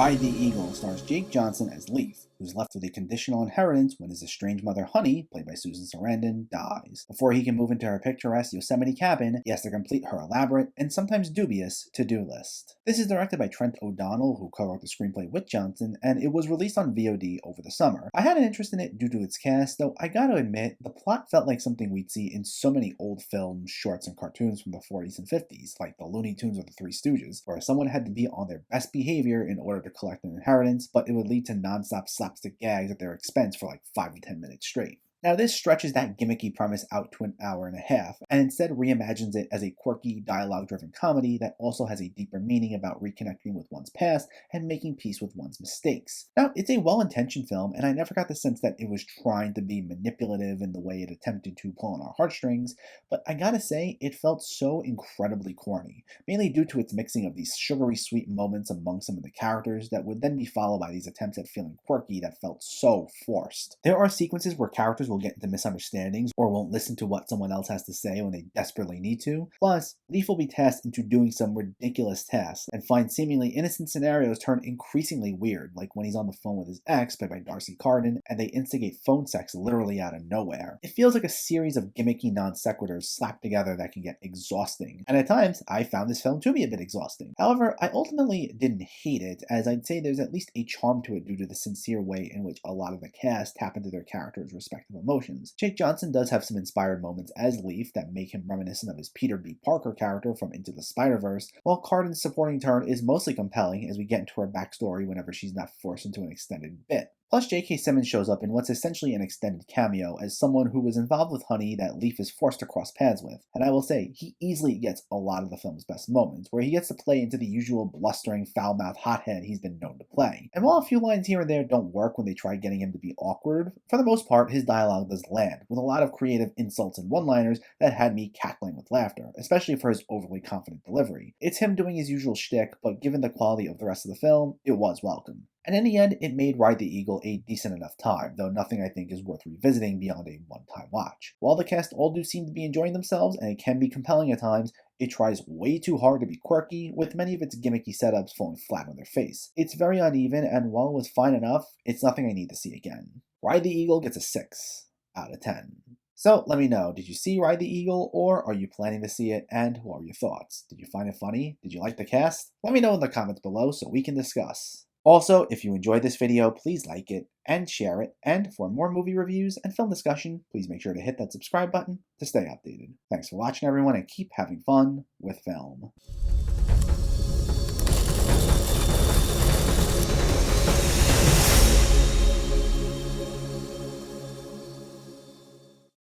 Ride the Eagle stars Jake Johnston as Leif, who's left with a conditional inheritance when his estranged mother Honey, played by Susan Sarandon, dies. Before he can move into her picturesque Yosemite cabin, he has to complete her elaborate and sometimes dubious to-do list. This is directed by Trent O'Donnell, who co-wrote the screenplay with Johnston, and it was released on VOD over the summer. I had an interest in it due to its cast, though I gotta admit, the plot felt like something we'd see in so many old films, shorts, and cartoons from the 40s and 50s, like the Looney Tunes or the Three Stooges, where someone had to be on their best behavior in order to collect an inheritance, but it would lead to non-stop slapstick gags at their expense for like 5 to 10 minutes straight. Now, this stretches that gimmicky premise out to an hour and a half, and instead reimagines it as a quirky, dialogue-driven comedy that also has a deeper meaning about reconnecting with one's past and making peace with one's mistakes. Now, it's a well-intentioned film, and I never got the sense that it was trying to be manipulative in the way it attempted to pull on our heartstrings, but I gotta say, it felt so incredibly corny, mainly due to its mixing of these sugary sweet moments among some of the characters that would then be followed by these attempts at feeling quirky that felt so forced. There are sequences where characters will get into misunderstandings or won't listen to what someone else has to say when they desperately need to. Plus, Leif will be tasked into doing some ridiculous tasks and find seemingly innocent scenarios turn increasingly weird, like when he's on the phone with his ex, played by Darcy Carden, and they instigate phone sex literally out of nowhere. It feels like a series of gimmicky non sequiturs slapped together that can get exhausting, and at times I found this film to be a bit exhausting. However, I ultimately didn't hate it, as I'd say there's at least a charm to it due to the sincere way in which a lot of the cast tap into their characters' respective emotions. Jake Johnston does have some inspired moments as Leif that make him reminiscent of his Peter B. Parker character from Into the Spider-Verse, while Carden's supporting turn is mostly compelling as we get into her backstory whenever she's not forced into an extended bit. Plus, J.K. Simmons shows up in what's essentially an extended cameo as someone who was involved with Honey that Leif is forced to cross paths with, and I will say, he easily gets a lot of the film's best moments, where he gets to play into the usual blustering, foul-mouthed hothead he's been known to play. And while a few lines here and there don't work when they try getting him to be awkward, for the most part, his dialogue does land, with a lot of creative insults and one-liners that had me cackling with laughter, especially for his overly confident delivery. It's him doing his usual shtick, but given the quality of the rest of the film, it was welcome. And in the end, it made Ride the Eagle a decent enough time, though nothing I think is worth revisiting beyond a one-time watch. While the cast all do seem to be enjoying themselves, and it can be compelling at times, it tries way too hard to be quirky, with many of its gimmicky setups falling flat on their face. It's very uneven, and while it was fine enough, it's nothing I need to see again. Ride the Eagle gets a 6 out of 10. So let me know, did you see Ride the Eagle, or are you planning to see it, and what are your thoughts? Did you find it funny? Did you like the cast? Let me know in the comments below so we can discuss. Also, if you enjoyed this video, please like it and share it, and for more movie reviews and film discussion, please make sure to hit that subscribe button to stay updated. Thanks for watching, everyone, and keep having fun with film.